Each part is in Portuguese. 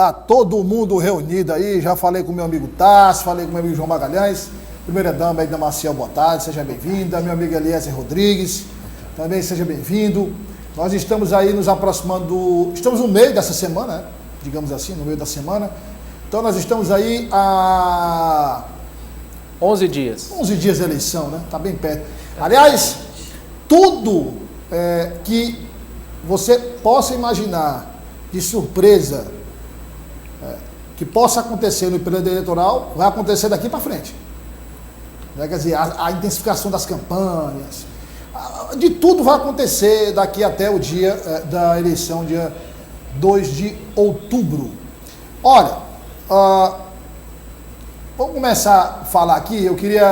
Tá todo mundo reunido aí, já falei com meu amigo Tassi, falei com meu amigo João Magalhães, primeira dama aí da Maciel, boa tarde, seja bem-vinda, meu amigo Eliezer Rodrigues, também seja bem-vindo. Nós estamos aí nos aproximando, estamos no meio dessa semana, né? Digamos assim, no meio da semana, então nós estamos aí a 11 dias. 11 dias da eleição, né? Tá bem perto. Aliás, tudo que você possa imaginar de surpresa que possa acontecer no período eleitoral, vai acontecer daqui para frente. Quer dizer, a intensificação das campanhas, de tudo vai acontecer daqui até o dia da eleição, dia 2 de outubro. Olha, vamos começar a falar aqui, eu queria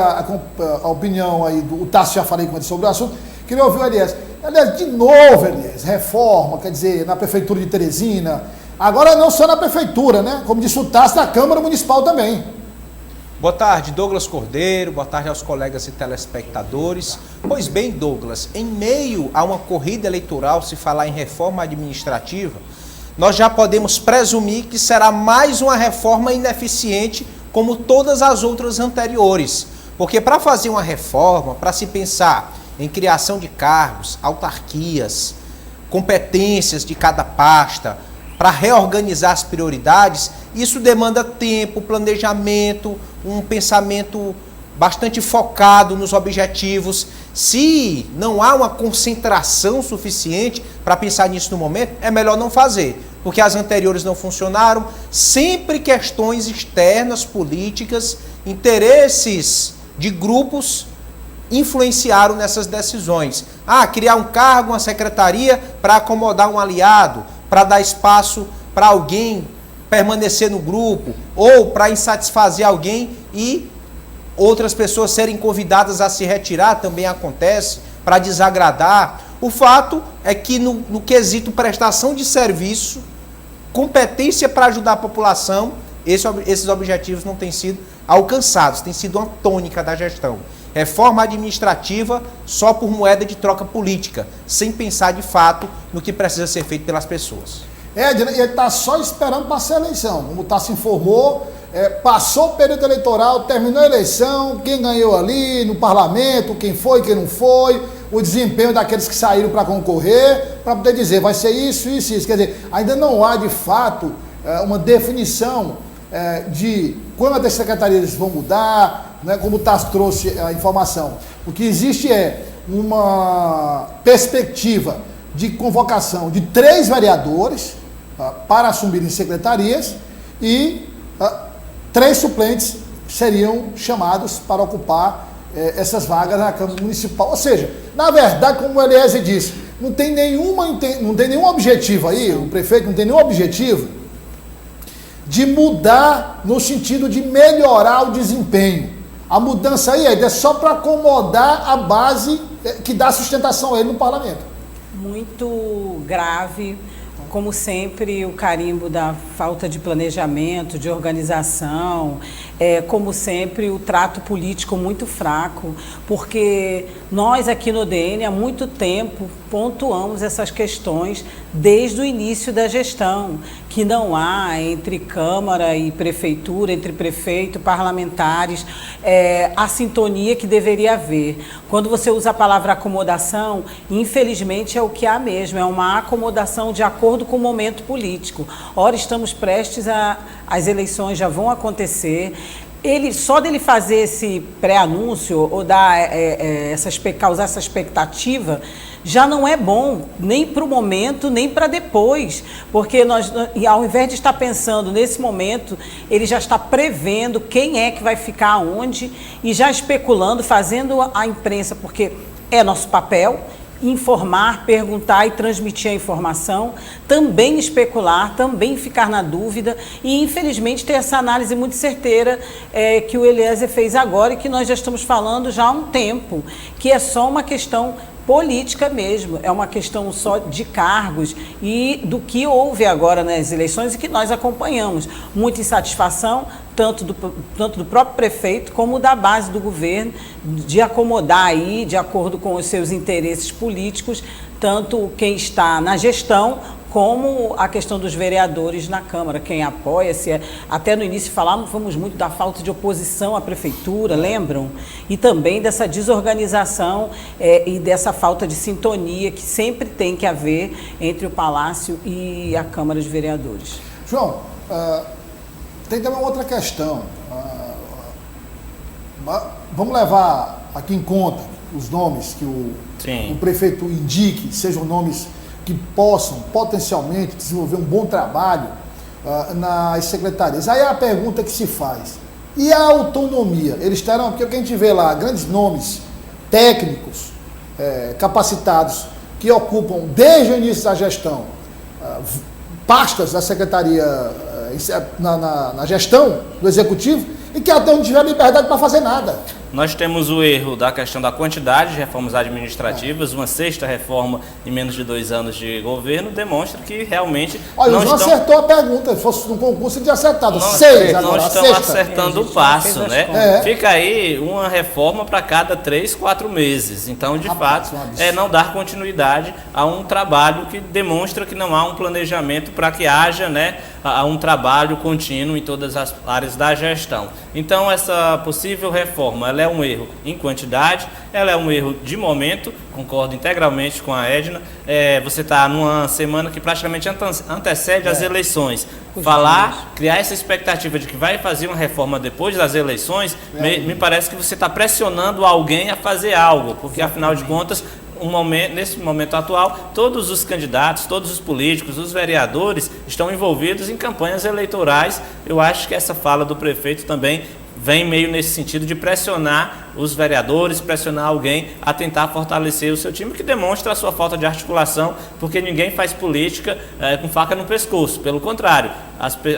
a opinião aí, o Tassi já falei com ele sobre o assunto, queria ouvir o Elias. Aliás, de novo, Elias, reforma, quer dizer, na Prefeitura de Teresina, agora não só na Prefeitura, né? Como disse o Tassi, na Câmara Municipal também. Boa tarde, Douglas Cordeiro, boa tarde aos colegas e telespectadores. Pois bem, Douglas, em meio a uma corrida eleitoral, se falar em reforma administrativa, nós já podemos presumir que será mais uma reforma ineficiente como todas as outras anteriores. Porque para fazer uma reforma, para se pensar em criação de cargos, autarquias, competências de cada pasta, para reorganizar as prioridades, isso demanda tempo, planejamento, um pensamento bastante focado nos objetivos. Se não há uma concentração suficiente para pensar nisso no momento, é melhor não fazer, porque as anteriores não funcionaram. Sempre questões externas, políticas, interesses de grupos influenciaram nessas decisões. Criar um cargo, uma secretaria para acomodar um aliado, para dar espaço para alguém permanecer no grupo, ou para insatisfazer alguém e outras pessoas serem convidadas a se retirar, também acontece, para desagradar. O fato é que no quesito prestação de serviço, competência para ajudar a população, esses objetivos não têm sido alcançados, tem sido uma tônica da gestão. Reforma administrativa só por moeda de troca política, sem pensar de fato no que precisa ser feito pelas pessoas. E ele está só esperando passar a eleição. Como o Tassi informou, passou o período eleitoral, terminou a eleição, quem ganhou ali no parlamento, quem foi, quem não foi, o desempenho daqueles que saíram para concorrer, para poder dizer, vai ser isso, isso, isso. Quer dizer, ainda não há de fato uma definição de quando as secretarias vão mudar, né, como o Tassi trouxe a informação. O que existe é uma perspectiva de convocação de 3 vereadores para assumirem secretarias e 3 suplentes seriam chamados para ocupar essas vagas na Câmara Municipal. Ou seja, na verdade, como o Eliezer disse, não tem nenhum objetivo aí, o prefeito não tem nenhum objetivo de mudar no sentido de melhorar o desempenho. A mudança aí é só para acomodar a base que dá sustentação a ele no parlamento. Muito grave, como sempre, o carimbo da falta de planejamento, de organização, como sempre, o trato político muito fraco, porque nós aqui no DN há muito tempo pontuamos essas questões desde o início da gestão, que não há entre Câmara e Prefeitura, entre prefeito, parlamentares, a sintonia que deveria haver. Quando você usa a palavra acomodação, infelizmente é o que há mesmo, é uma acomodação de acordo com o momento político. Ora, estamos prestes as eleições já vão acontecer. Só dele fazer esse pré-anúncio ou causar essa expectativa já não é bom, nem para o momento, nem para depois, porque ao invés de estar pensando nesse momento, ele já está prevendo quem é que vai ficar onde e já especulando, fazendo a imprensa, porque é nosso papel, informar, perguntar e transmitir a informação, também especular, também ficar na dúvida e, infelizmente, ter essa análise muito certeira que o Eliezer fez agora e que nós já estamos falando já há um tempo, que é só uma questão política mesmo, é uma questão só de cargos e do que houve agora nas eleições e que nós acompanhamos. Muita insatisfação, tanto do próprio prefeito como da base do governo, de acomodar aí, de acordo com os seus interesses políticos, tanto quem está na gestão como a questão dos vereadores na Câmara, quem apoia, até no início falávamos muito da falta de oposição à Prefeitura, lembram? E também dessa desorganização e dessa falta de sintonia que sempre tem que haver entre o Palácio e a Câmara de Vereadores. João, tem também outra questão. Vamos levar aqui em conta os nomes que o prefeito indique, sejam nomes que possam potencialmente desenvolver um bom trabalho nas secretarias. Aí é a pergunta que se faz: e a autonomia? Eles terão, porque o que a gente vê lá, grandes nomes técnicos, capacitados, que ocupam desde o início da gestão pastas da secretaria na gestão do executivo, e que até não tiver liberdade para fazer nada. Nós temos o erro da questão da quantidade de reformas administrativas. Uma sexta reforma em menos de 2 anos de governo demonstra que realmente... Olha, não acertou a pergunta. Se fosse no concurso, ele tinha acertado. Não estão acertando o passo, né? Fica aí uma reforma para cada 3, 4 meses. Então, de fato, é não dar continuidade a um trabalho que demonstra que não há um planejamento para que haja, né, um trabalho contínuo em todas as áreas da gestão. Então, essa possível reforma, ela é um erro em quantidade, ela é um erro de momento, concordo integralmente com a Edna. Você está numa semana que praticamente antecede as eleições. Criar essa expectativa de que vai fazer uma reforma depois das eleições, me parece que você está pressionando alguém a fazer algo, porque afinal de contas, nesse momento atual, todos os candidatos, todos os políticos, os vereadores estão envolvidos em campanhas eleitorais. Eu acho que essa fala do prefeito também vem meio nesse sentido de pressionar os vereadores, pressionar alguém a tentar fortalecer o seu time, que demonstra a sua falta de articulação, porque ninguém faz política com faca no pescoço. Pelo contrário,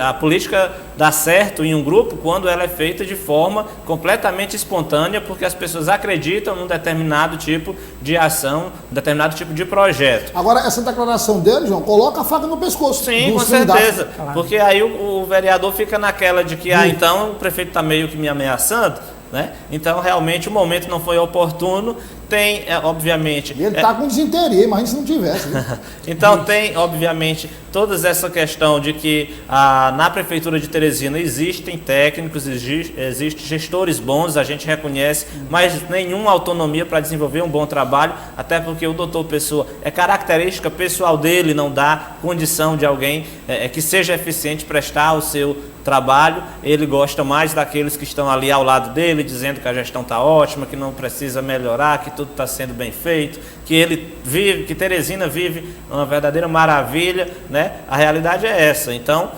a política dá certo em um grupo quando ela é feita de forma completamente espontânea, porque as pessoas acreditam num determinado tipo de ação, um determinado tipo de projeto. Agora, essa declaração dele, João, coloca a faca no pescoço. Sim, com certeza. Porque aí o vereador fica naquela de que, então o prefeito está meio que me ameaçando, né? Então, realmente, o momento não foi oportuno. Tem, obviamente... E ele está com desinteria, imagina se não tivesse. Né? Então, tem, obviamente, toda essa questão de que na Prefeitura de Teresina existem técnicos, existem gestores bons, a gente reconhece, mas nenhuma autonomia para desenvolver um bom trabalho, até porque o doutor Pessoa, característica pessoal dele, não dá condição de alguém que seja eficiente prestar o seu trabalho. Ele gosta mais daqueles que estão ali ao lado dele, dizendo que a gestão está ótima, que não precisa melhorar, que tudo está sendo bem feito, que Teresina vive uma verdadeira maravilha, né? A realidade é essa. Então,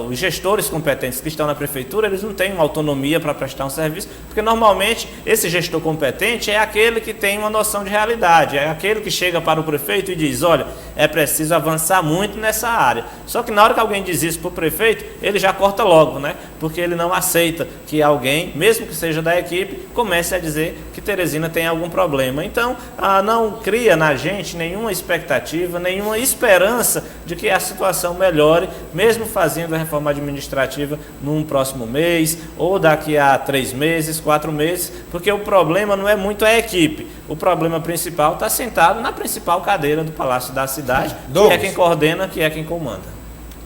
os gestores competentes que estão na prefeitura, eles não têm uma autonomia para prestar um serviço, porque normalmente esse gestor competente é aquele que tem uma noção de realidade, é aquele que chega para o prefeito e diz: olha, é preciso avançar muito nessa área. Só que na hora que alguém diz isso para o prefeito, ele já corta logo, né? Porque ele não aceita que alguém, mesmo que seja da equipe, comece a dizer que Teresina tem algum problema. Então, não cria na gente nenhuma expectativa, nenhuma esperança de que a situação melhore, mesmo fazendo a reforma administrativa num próximo mês, ou daqui a 3 meses, 4 meses, porque o problema não é muito a equipe. O problema principal está sentado na principal cadeira do Palácio da Cidade, que é quem coordena, que é quem comanda.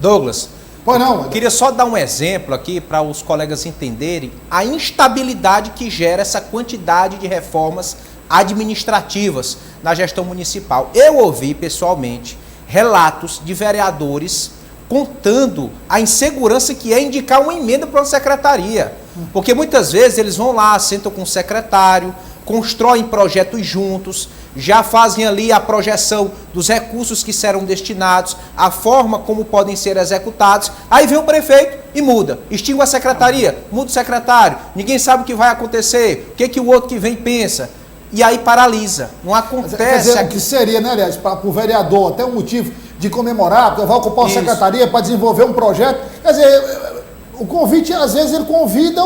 Douglas, pois não, queria só dar um exemplo aqui para os colegas entenderem a instabilidade que gera essa quantidade de reformas administrativas na gestão municipal. Eu ouvi pessoalmente relatos de vereadores contando a insegurança que é indicar uma emenda para uma secretaria. Porque muitas vezes eles vão lá, sentam com o secretário, constroem projetos juntos, já fazem ali a projeção dos recursos que serão destinados, a forma como podem ser executados. Aí vem o prefeito e muda. Extingue a secretaria, muda o secretário, ninguém sabe o que vai acontecer, o que o outro que vem pensa. E aí paralisa, não acontece... Quer dizer, o que seria, né, aliás, para o vereador, até um motivo de comemorar, porque vai ocupar uma secretaria para desenvolver um projeto. Quer dizer, o convite, às vezes, ele convida,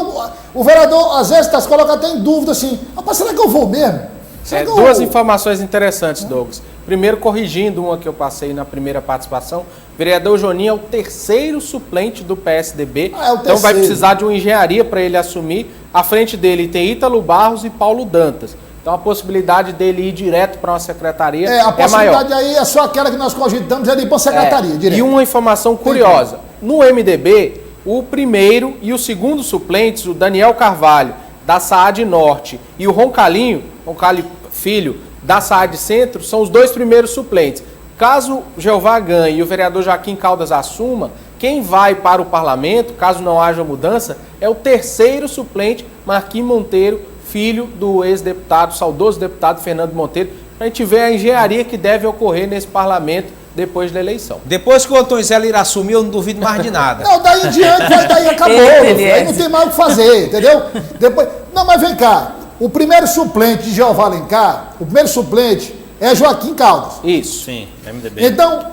o vereador, às vezes, está se colocando até em dúvida, assim, rapaz, será que eu vou mesmo? Duas informações interessantes, Douglas. Primeiro, corrigindo uma que eu passei na primeira participação, o vereador Joninho é o 3º suplente do PSDB, então vai precisar de uma engenharia para ele assumir. À frente dele tem Ítalo Barros e Paulo Dantas. Então a possibilidade dele ir direto para uma secretaria A possibilidade maior. aí é só aquela que nós cogitamos, é de ir para a secretaria, direto. E uma informação curiosa, no MDB, o primeiro e o segundo suplentes, o Daniel Carvalho, da Saad Norte, e o Roncalho Filho, da Saad Centro, são os dois primeiros suplentes. Caso Jeová ganhe e o vereador Joaquim Caldas assuma, quem vai para o parlamento, caso não haja mudança, é o terceiro suplente, Marquinhos Monteiro, filho do ex-deputado, saudoso deputado Fernando Monteiro, para a gente ver a engenharia que deve ocorrer nesse parlamento depois da eleição. Depois que o Antônio Zé Lira assumir, eu não duvido mais de nada. Não, daí em diante, daí acabou. Aí não tem mais o que fazer, entendeu? Depois, não, mas vem cá. O primeiro suplente de Jeová Alencar, o primeiro suplente é Joaquim Caldas. Isso. Sim, MDB. Então,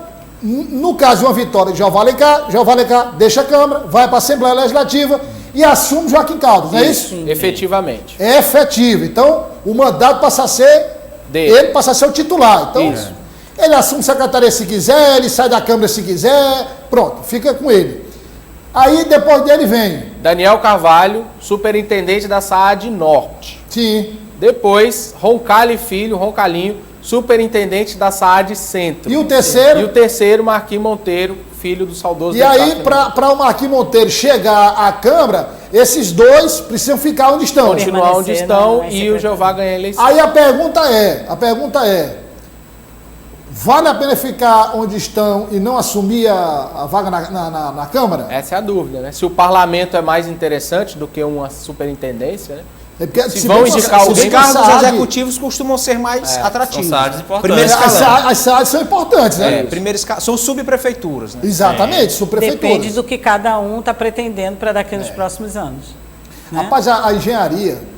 no caso de uma vitória de Jeová Alencar deixa a Câmara, vai para a Assembleia Legislativa e assume Joaquim Caldas, não é isso? Sim. Efetivamente. É efetivo. Então, o mandato passa a ser Dele. ele, passa a ser o titular. Então, Isso. ele assume secretaria se quiser, ele sai da Câmara se quiser, pronto, fica com ele. Aí, depois dele vem. Daniel Carvalho, superintendente da Saad Norte. Sim. Depois, Roncalhinho, superintendente da Saad Centro. E o terceiro? E o terceiro, Marquinhos Monteiro, filho do saudoso E aí, para o Marquinhos Monteiro chegar à Câmara, esses dois precisam ficar onde estão. continuar onde estão e o Jeová ganhar a eleição. Aí a pergunta é, vale a pena ficar onde estão e não assumir a vaga na Câmara? Essa é a dúvida, né? Se o parlamento é mais interessante do que uma superintendência, né? É porque, Se vão indicar Os alguém, cargos SAAD, executivos costumam ser mais atrativos. são SAADs importantes. Primeiro escalão. as SAADs são importantes, né? São subprefeituras, né? Exatamente, subprefeituras. Depende do que cada um está pretendendo para daqui nos próximos anos. Né? Rapaz, a engenharia do Antônio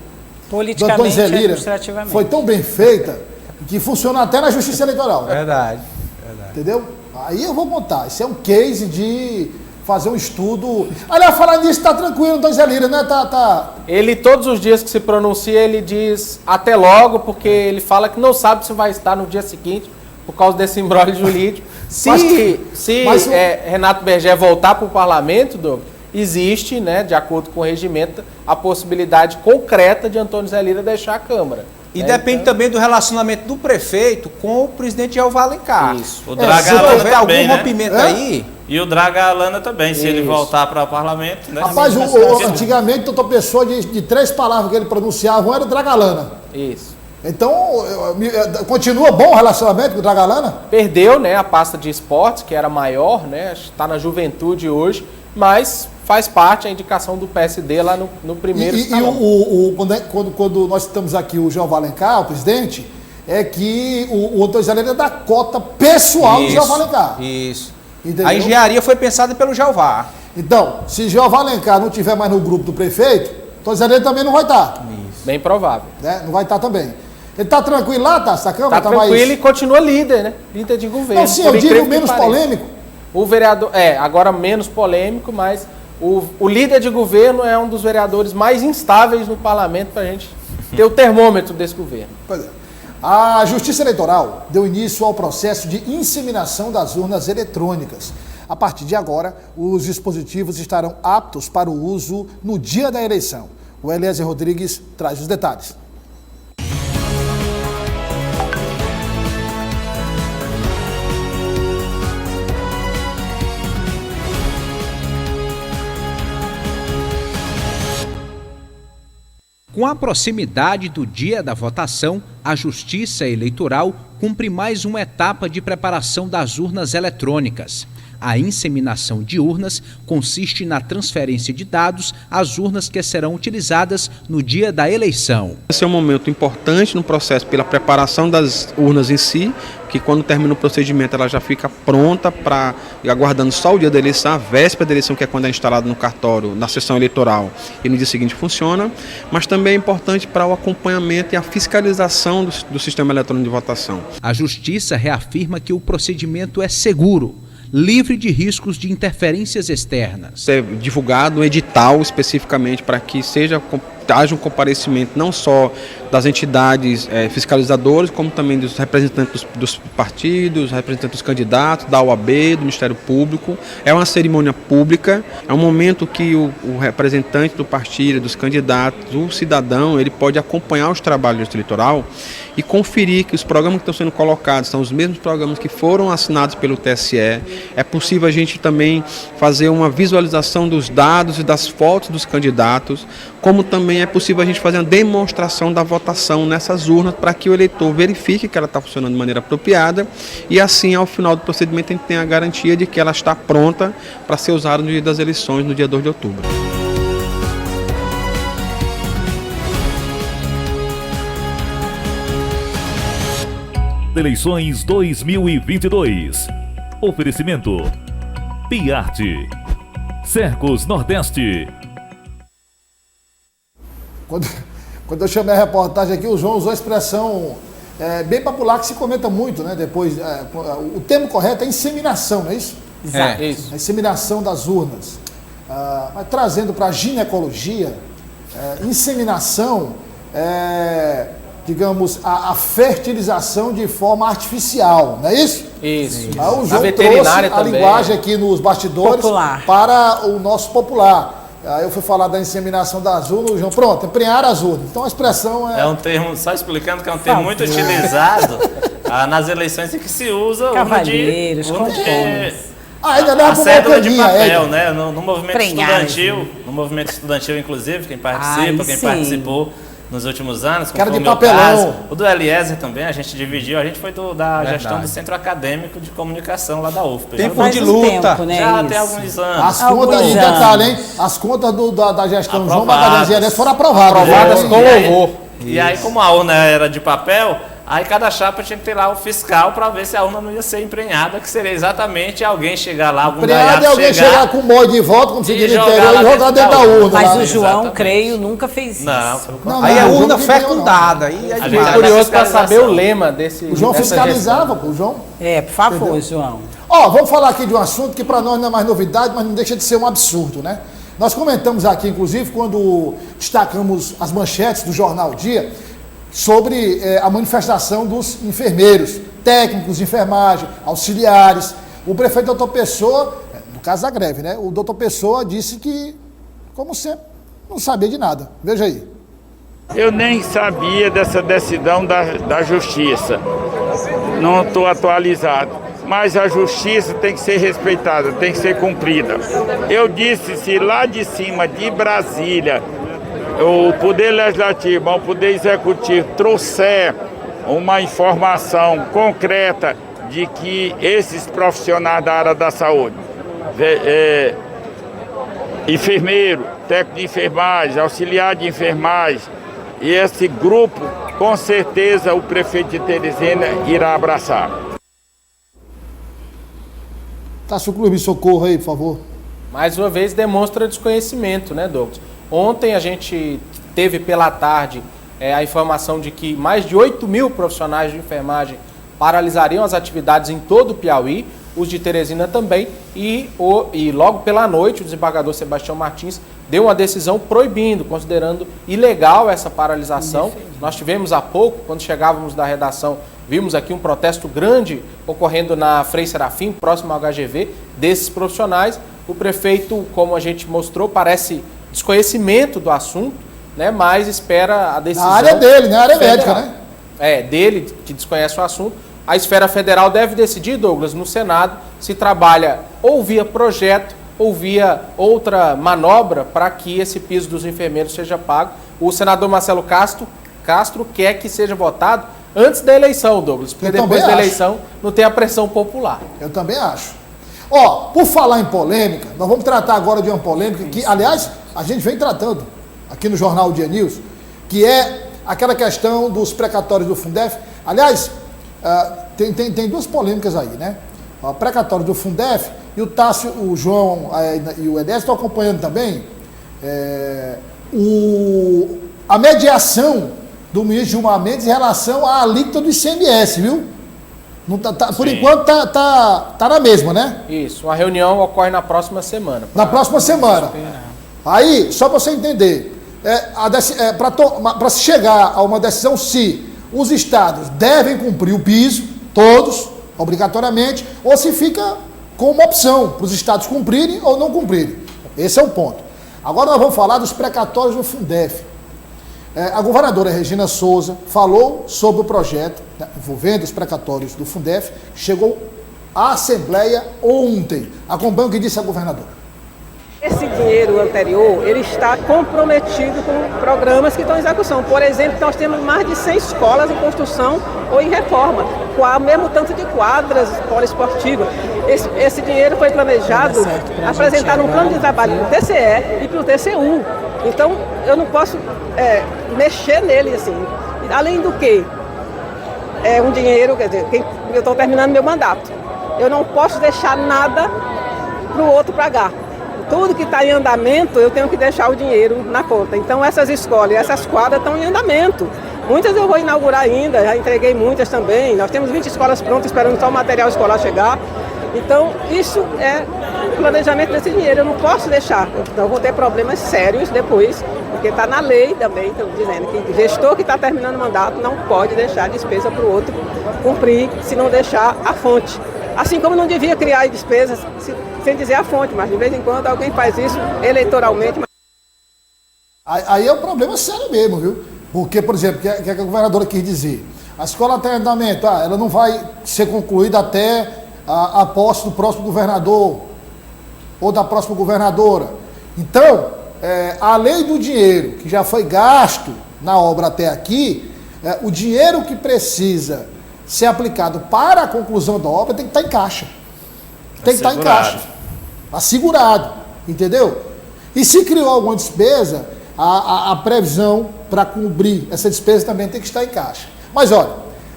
Politicamente Zé e Lira administrativamente. foi tão bem feita que funciona até na Justiça Eleitoral. Verdade. Entendeu? Aí eu vou contar. Isso é um case de fazer um estudo. Aliás, falar nisso, tá tranquilo, Antônio Zé Lira, né? Tá. Ele, todos os dias que se pronuncia, ele diz até logo, porque ele fala que não sabe se vai estar no dia seguinte, por causa desse imbróglio jurídico. Se Renato Berger voltar para o parlamento, Douglas, existe, né, de acordo com o regimento, a possibilidade concreta de Antônio Zé Lira deixar a Câmara. E depende também do relacionamento do prefeito com o presidente Jeová Alencar. Isso. O Draga Se Alana houver também, algum né? rompimento aí... E o Draga Alana também, se ele Isso. voltar para o parlamento, né? Rapaz, antigamente, doutor Pessoa, de 3 palavras que ele pronunciava, um era o Dragalana. Isso. Então, continua bom o relacionamento com o Dragalana? Perdeu, né, a pasta de esportes, que era maior, né, está na juventude hoje, mas faz parte a indicação do PSD lá no primeiro escalão. Quando nós estamos aqui, o Jeová Alencar, o presidente, é que o Antônio Zé Lira é da cota pessoal do Jeová Alencar. Isso. Entendeu? A engenharia foi pensada pelo Jeová. Então, se Jeová Alencar não estiver mais no grupo do prefeito, Antônio Zé Lira também não vai estar. Bem provável. Né? Não vai estar também. Ele está tranquilo lá, tá? Essa Câmara Está tá tranquilo mais... e continua líder, né? Líder de governo. Não, sim, por eu digo incrível que menos pareça. polêmico. O vereador, agora menos polêmico, mas o líder de governo é um dos vereadores mais instáveis no parlamento para a gente ter o termômetro desse governo. Pois é. A Justiça Eleitoral deu início ao processo de inseminação das urnas eletrônicas. A partir de agora, os dispositivos estarão aptos para o uso no dia da eleição. O Eliezer Rodrigues traz os detalhes. Com a proximidade do dia da votação, a Justiça Eleitoral cumpre mais uma etapa de preparação das urnas eletrônicas. A inseminação de urnas consiste na transferência de dados às urnas que serão utilizadas no dia da eleição. Esse é um momento importante no processo pela preparação das urnas em si, que quando termina o procedimento ela já fica pronta para aguardando só o dia da eleição, a véspera da eleição, que é quando é instalado no cartório, na sessão eleitoral, e no dia seguinte funciona, mas também é importante para o acompanhamento e a fiscalização do sistema eletrônico de votação. A Justiça reafirma que o procedimento é seguro, livre de riscos de interferências externas. É divulgado um edital especificamente para que seja haja um comparecimento não só das entidades fiscalizadoras, como também dos representantes dos partidos, representantes dos candidatos, da OAB, do Ministério Público. É uma cerimônia pública, é um momento que o representante do partido, dos candidatos, o cidadão, ele pode acompanhar os trabalhos do eleitoral e conferir que os programas que estão sendo colocados são os mesmos programas que foram assinados pelo TSE. É possível a gente também fazer uma visualização dos dados e das fotos dos candidatos, como também é possível a gente fazer uma demonstração da votação nessas urnas para que o eleitor verifique que ela está funcionando de maneira apropriada e assim, ao final do procedimento, a gente tem a garantia de que ela está pronta para ser usada no dia das eleições, no dia 2 de outubro. Eleições 2022. Oferecimento Piarte, Cercos Nordeste. Quando eu chamei a reportagem aqui, o João usou a expressão bem popular que se comenta muito, né? Depois, o termo correto é inseminação, não é isso? Exato. Isso. A inseminação das urnas. Mas trazendo para a ginecologia, inseminação digamos, a fertilização de forma artificial, não é isso? Isso. O Na João veterinária trouxe a também. linguagem aqui nos bastidores Popular. para o nosso popular. Aí eu fui falar da inseminação das urnas, o João, pronto, emprenhar as urnas. Então a expressão É um termo, só explicando que é um termo muito utilizado nas eleições em que se usa Cavalheiros, urna de ainda leva a pra cédula de bocaninha, papel, né? No movimento Prenhar, estudantil, no movimento estudantil, inclusive, quem participa, Ai, quem sim. participou nos últimos anos, como Cara foi de o meu papelão. caso, o do Eliezer também, a gente dividiu, a gente foi da Verdade. gestão do Centro Acadêmico de Comunicação lá da UFPA. Tempo Faz de um luta. tempo, né, Já isso. tem alguns anos. As Alguns contas, em anos. detalhe, hein? As contas da gestão João Aprovadas. Magalhães foram aprovadas. Aprovadas né? com louvor. E aí, como a urna era de papel, aí cada chapa tinha que ter lá o fiscal para ver se a urna não ia ser emprenhada, que seria exatamente alguém chegar lá, algum Preado gaiato e alguém chegar com o molde de volta, como se e diz no jogar interior, lá e jogar dentro da urna. Mas lá. o João, Exatamente. creio, nunca fez isso. Não, pelo Não, contrário. Aí é o João urna não entendeu, não. fecundada. Aí a A gente gente Fiquei da curioso para fiscalização. saber o lema desse. O João dessa fiscalizava, gestão. pô, o João. Por favor, João. Ó, vamos falar aqui de um assunto que para nós não é mais novidade, mas não deixa de ser um absurdo, né? Nós comentamos aqui, inclusive, quando destacamos as manchetes do Jornal Dia, sobre a manifestação dos enfermeiros, técnicos de enfermagem, auxiliares. O prefeito doutor Pessoa, no caso da greve, né? O doutor Pessoa disse que, como sempre, não sabia de nada. Veja aí. Eu nem sabia dessa decisão da justiça. Não estou atualizado. Mas a justiça tem que ser respeitada, tem que ser cumprida. Eu disse, se lá de cima, de Brasília, o Poder Legislativo, o Poder Executivo trouxer uma informação concreta de que esses profissionais da área da saúde, enfermeiro, técnico de enfermagem, auxiliar de enfermagem, e esse grupo, com certeza o prefeito de Teresina irá abraçar. Tássio Cruz, me socorro aí, por favor. Mais uma vez demonstra desconhecimento, né, Douglas? Ontem a gente teve pela tarde a informação de que mais de 8 mil profissionais de enfermagem paralisariam as atividades em todo o Piauí, os de Teresina também, e logo pela noite o desembargador Sebastião Martins deu uma decisão proibindo, considerando ilegal essa paralisação. Nós tivemos há pouco, quando chegávamos da redação, vimos aqui um protesto grande ocorrendo na Frei Serafim, próximo ao HGV, desses profissionais. O prefeito, como a gente mostrou, parece desconhecimento do assunto, né? Mas espera a decisão. Na área dele, na área federal. médica, né? Dele, que desconhece o assunto. A esfera federal deve decidir, Douglas, no Senado, se trabalha ou via projeto ou via outra manobra para que esse piso dos enfermeiros seja pago. O senador Marcelo Castro quer que seja votado antes da eleição, Douglas, porque Eu depois da também eleição não tem a pressão popular. Eu também acho. Ó, por falar em polêmica, nós vamos tratar agora de uma polêmica que, aliás, a gente vem tratando aqui no Jornal Dia News, que é aquela questão dos precatórios do Fundef. Aliás, tem duas polêmicas aí, né? O precatório do Fundef e o Tássio, o João e o Edésio estão acompanhando também a mediação do ministro Gilmar Mendes em relação à alíquota do ICMS, viu? Não por enquanto tá na mesma, né? Isso, uma reunião ocorre na próxima semana. Na próxima semana. Aí, só para você entender, para se chegar a uma decisão se os estados devem cumprir o piso, todos, obrigatoriamente, ou se fica com uma opção para os estados cumprirem ou não cumprirem. Esse é o ponto. Agora nós vamos falar dos precatórios do Fundef. A governadora Regina Souza falou sobre o projeto, né, envolvendo os precatórios do Fundef, que chegou à Assembleia ontem. Acompanhe o que disse a governadora. Esse dinheiro anterior, ele está comprometido com programas que estão em execução. Por exemplo, nós temos mais de 100 escolas em construção ou em reforma, com o mesmo tanto de quadras poliesportivas. Esse dinheiro foi planejado, apresentado um plano de trabalho para o TCE e para o TCU. Então, eu não posso mexer nele assim. Além do que, é um dinheiro, quer dizer, eu estou terminando meu mandato. Eu não posso deixar nada para o outro pagar. Tudo que está em andamento, eu tenho que deixar o dinheiro na conta. Então, essas escolas, essas quadras estão em andamento. Muitas eu vou inaugurar ainda, já entreguei muitas também. Nós temos 20 escolas prontas, esperando só o material escolar chegar. Então, isso é o planejamento desse dinheiro. Eu não posso deixar, eu vou ter problemas sérios depois, porque está na lei também, estão dizendo que o gestor que está terminando o mandato não pode deixar a despesa para o outro cumprir, se não deixar a fonte. Assim como não devia criar despesas sem dizer a fonte, mas de vez em quando alguém faz isso eleitoralmente. Aí é um problema sério mesmo, viu? Porque, por exemplo, o que a governadora quis dizer? A escola está em andamento, ela não vai ser concluída até a posse do próximo governador ou da próxima governadora. Então, além do dinheiro que já foi gasto na obra até aqui, o dinheiro que precisa ser aplicado para a conclusão da obra tem que estar em caixa. Tem que estar em caixa. Assegurado. Entendeu? E se criou alguma despesa, a previsão para cobrir essa despesa também tem que estar em caixa. Mas olha,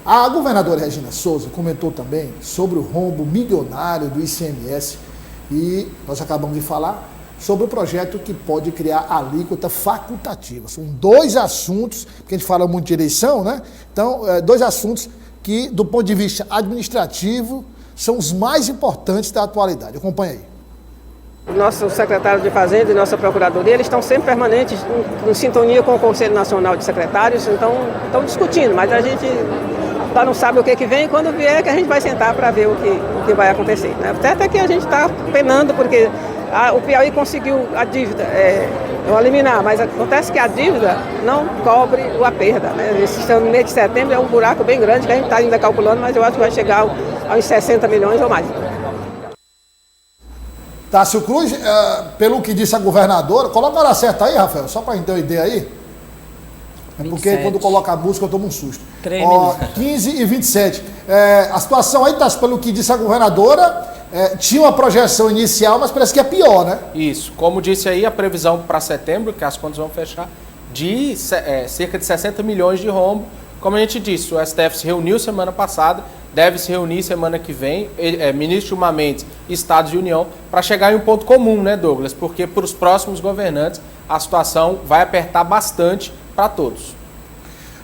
a governadora Regina Souza comentou também sobre o rombo milionário do ICMS e nós acabamos de falar sobre o projeto que pode criar alíquota facultativa. São dois assuntos, porque a gente fala muito de eleição, né? Então, dois assuntos que, do ponto de vista administrativo, são os mais importantes da atualidade. Acompanha aí. Nosso secretário de Fazenda e nossa Procuradoria, eles estão sempre permanentes em sintonia com o Conselho Nacional de Secretários, então estão discutindo, mas a gente lá não sabe o que vem, e quando vier que a gente vai sentar para ver o que vai acontecer. Né? Até que a gente está penando, porque o Piauí conseguiu a dívida, eliminar, mas acontece que a dívida não cobre a perda. Né? Esse ano, no mês de setembro, é um buraco bem grande que a gente está ainda calculando, mas eu acho que vai chegar aos 60 milhões ou mais. Tássio Cruz, pelo que disse a governadora, coloca a hora certa aí, Rafael, só para a gente ter uma ideia aí. É porque 27. Quando coloca a música eu tomo um susto. 15 e 27. A situação aí, Tássio, pelo que disse a governadora, tinha uma projeção inicial, mas parece que é pior, né? Isso. Como disse aí, a previsão para setembro, que as contas vão fechar, de cerca de 60 milhões de rombo. Como a gente disse, o STF se reuniu semana passada, deve se reunir semana que vem, ministro Gilmar Mendes, Estados e União, para chegar em um ponto comum, né, Douglas? Porque para os próximos governantes a situação vai apertar bastante para todos.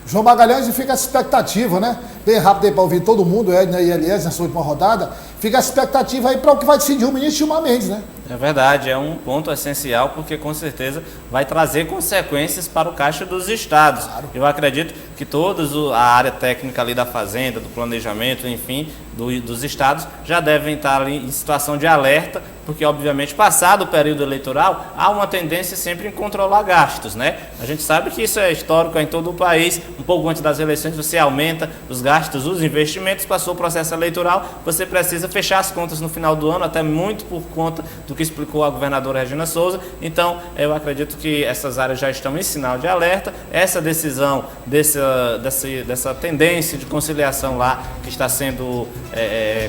João Magalhães, e fica essa expectativa, né? Bem rápido aí para ouvir todo mundo, Edna e Elias, nessa última rodada. Fica a expectativa aí para o que vai decidir o ministro Gilmar Mendes, né? É verdade, é um ponto essencial, porque com certeza vai trazer consequências para o caixa dos estados. Claro. Eu acredito que todos a área técnica ali da Fazenda, do planejamento, enfim, dos estados, já devem estar ali em situação de alerta, porque obviamente passado o período eleitoral, há uma tendência sempre em controlar gastos, né? A gente sabe que isso é histórico em todo o país, um pouco antes das eleições você aumenta os gastos, os investimentos, passou o processo eleitoral, você precisa fechar as contas no final do ano, até muito por conta do que explicou a governadora Regina Souza. Então, eu acredito que essas áreas já estão em sinal de alerta. Essa decisão dessa tendência de conciliação lá, que está sendo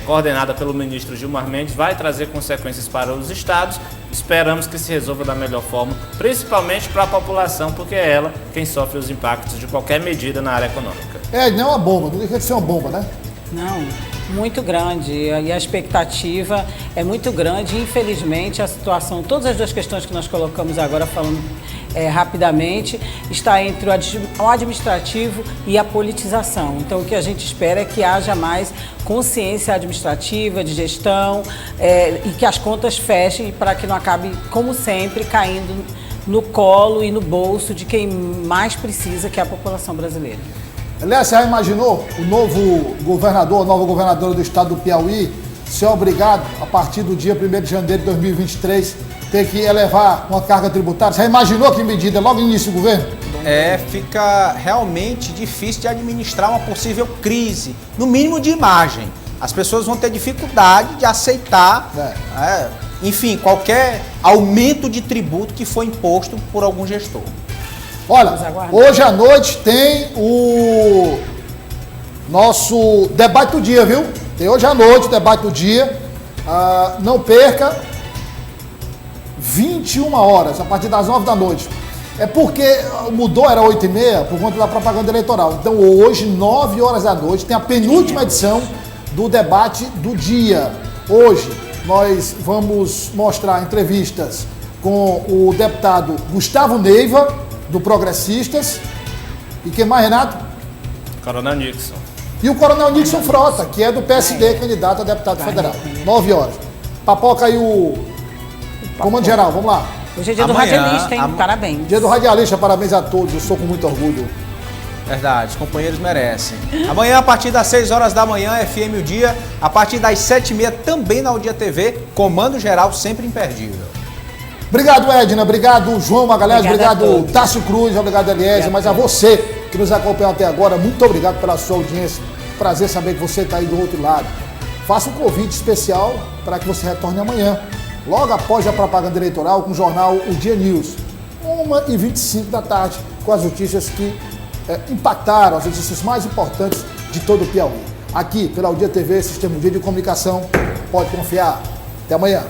coordenada pelo ministro Gilmar Mendes, vai trazer consequências para os estados. Esperamos que se resolva da melhor forma, principalmente para a população, porque é ela quem sofre os impactos de qualquer medida na área econômica. Não é uma bomba, não deixa de ser uma bomba, né? Não, muito grande, e a expectativa é muito grande. Infelizmente, a situação, todas as duas questões que nós colocamos agora, falando rapidamente, está entre o administrativo e a politização. Então, o que a gente espera é que haja mais consciência administrativa, de gestão, e que as contas fechem para que não acabe, como sempre, caindo no colo e no bolso de quem mais precisa, que é a população brasileira. Aliás, você já imaginou o novo governador, a nova governadora do estado do Piauí ser obrigado, a partir do dia 1º de janeiro de 2023, ter que elevar uma carga tributária? Você já imaginou que medida logo no início do governo? Fica realmente difícil de administrar uma possível crise, no mínimo de imagem. As pessoas vão ter dificuldade de aceitar, enfim, qualquer aumento de tributo que for imposto por algum gestor. Olha, hoje à noite tem o nosso debate do dia, viu? Tem hoje à noite o debate do dia. Não perca, 21 horas, a partir das 9 da noite. É porque mudou, era 8h30, por conta da propaganda eleitoral. Então hoje, 9 horas da noite, tem a penúltima edição do debate do dia. Hoje nós vamos mostrar entrevistas com o deputado Gustavo Neiva, do Progressistas, e quem mais, Renato? Coronel Nixon. E o Coronel Nixon Frota, que é do PSD, candidato a deputado federal. 9 horas. Papoca aí o comando geral, vamos lá. Hoje é dia do radialista, hein? Parabéns. Dia do radialista, parabéns a todos, eu sou com muito orgulho. Verdade, os companheiros merecem. Amanhã, a partir das 6 horas da manhã, FM O Dia. A partir das 7h30, também na O Dia TV. Comando geral, sempre imperdível. Obrigado, Edna. Obrigado, João Magalhães. Obrigado, Tássio Cruz. Obrigado, Eliezer. Mas a você que nos acompanhou até agora, muito obrigado pela sua audiência. Prazer saber que você está aí do outro lado. Faça um convite especial para que você retorne amanhã, logo após a propaganda eleitoral, com o jornal O Dia News. 1h25 da tarde, com as notícias que impactaram, as notícias mais importantes de todo o Piauí. Aqui, pela O Dia TV, Sistema O Dia de Comunicação. Pode confiar. Até amanhã.